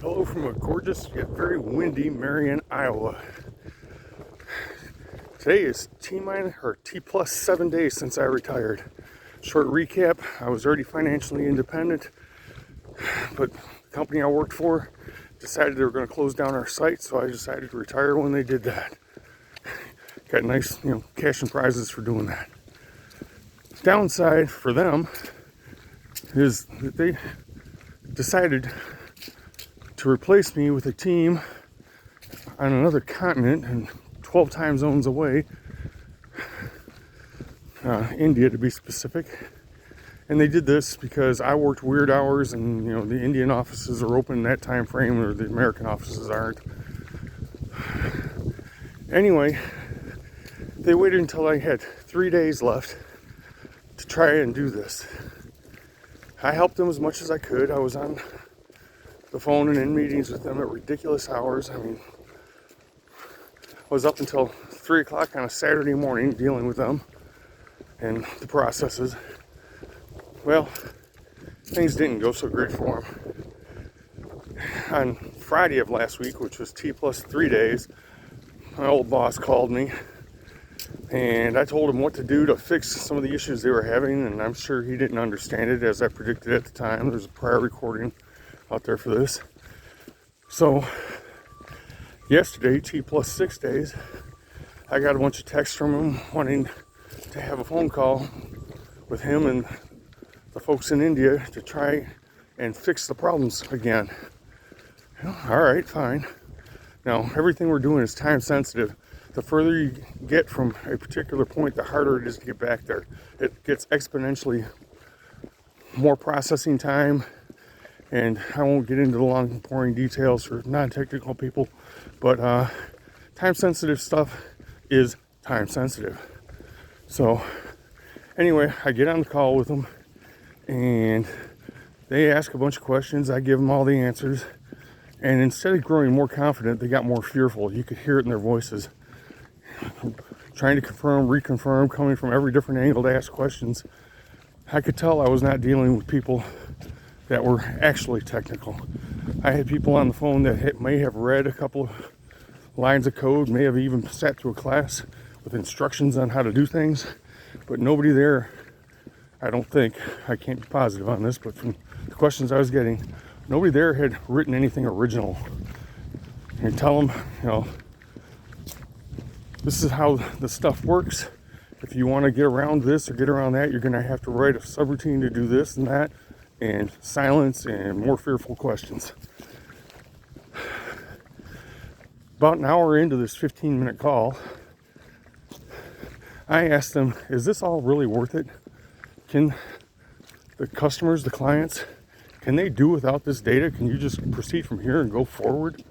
Hello from a gorgeous yet very windy Marion, Iowa. Today is T plus 7 days since I retired. Short recap, I was already financially independent, but the company I worked for decided they were going to close down our site, so I decided to retire when they did that. Got nice, cash and prizes for doing that. Downside for them is that they decided to replace me with a team on another continent and 12 time zones away, India to be specific. And they did this because I worked weird hours, and the Indian offices are open in that time frame, or the American offices aren't. Anyway, they waited until I had 3 days left to try and do this. I helped them as much as I could. I was on the phone and in meetings with them at ridiculous hours. I was up until 3 o'clock on a Saturday morning dealing with them and the processes. Well, things didn't go so great for them. On Friday of last week, which was T plus 3 days, my old boss called me, and I told him what to do to fix some of the issues they were having, and I'm sure he didn't understand it as I predicted at the time. There's a prior recording out there for this. So yesterday, T plus 6 days, I got a bunch of texts from him wanting to have a phone call with him and the folks in India to try and fix the problems again. All right, fine. Now, everything we're doing is time sensitive. The further you get from a particular point, the harder it is to get back there. It gets exponentially more processing time, and I won't get into the long, boring details for non-technical people, but time-sensitive stuff is time-sensitive. So, anyway, I get on the call with them, and they ask a bunch of questions. I give them all the answers, and instead of growing more confident, they got more fearful. You could hear it in their voices. Trying to confirm, reconfirm, coming from every different angle to ask questions. I could tell I was not dealing with people that were actually technical. I had people on the phone that may have read a couple of lines of code, may have even sat through a class with instructions on how to do things, but nobody there, I don't think, I can't be positive on this, but from the questions I was getting, nobody there had written anything original. And tell them, this is how the stuff works. If you want to get around this or get around that, you're going to have to write a subroutine to do this and that, and silence and more fearful questions. About an hour into this 15-minute call, I asked them, is this all really worth it? Can the customers, the clients, can they do without this data? Can you just proceed from here and go forward?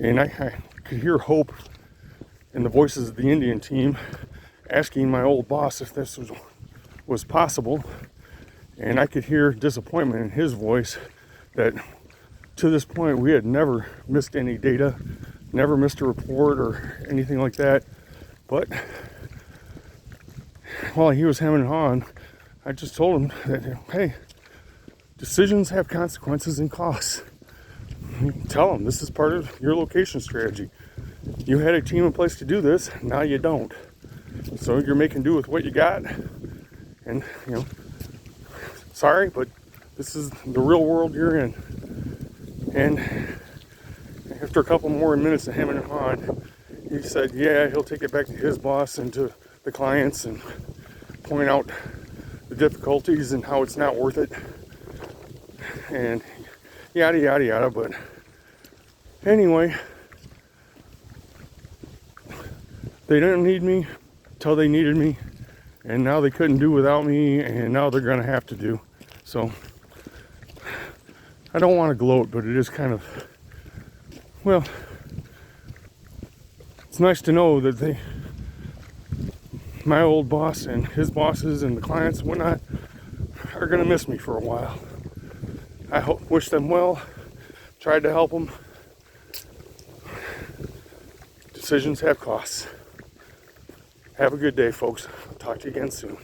And I could hear hope in the voices of the Indian team asking my old boss if this was possible. And I could hear disappointment in his voice that to this point we had never missed any data, never missed a report or anything like that. But while he was hemming and hawing, I just told him that, hey, decisions have consequences and costs. Tell them this is part of your location strategy. You had a team in place to do this, now you don't. So you're making do with what you got. And, sorry, but this is the real world you're in. And after a couple more minutes of hemming and hawing, he said, yeah, he'll take it back to his boss and to the clients and point out the difficulties and how it's not worth it. And yada, yada, yada. But anyway, they didn't need me until they needed me. And now they couldn't do without me, and now they're going to have to do. So, I don't want to gloat, but it is kind of, well, it's nice to know that my old boss and his bosses and the clients and whatnot are going to miss me for a while. I wish them well, tried to help them. Decisions have costs. Have a good day, folks. I'll talk to you again soon.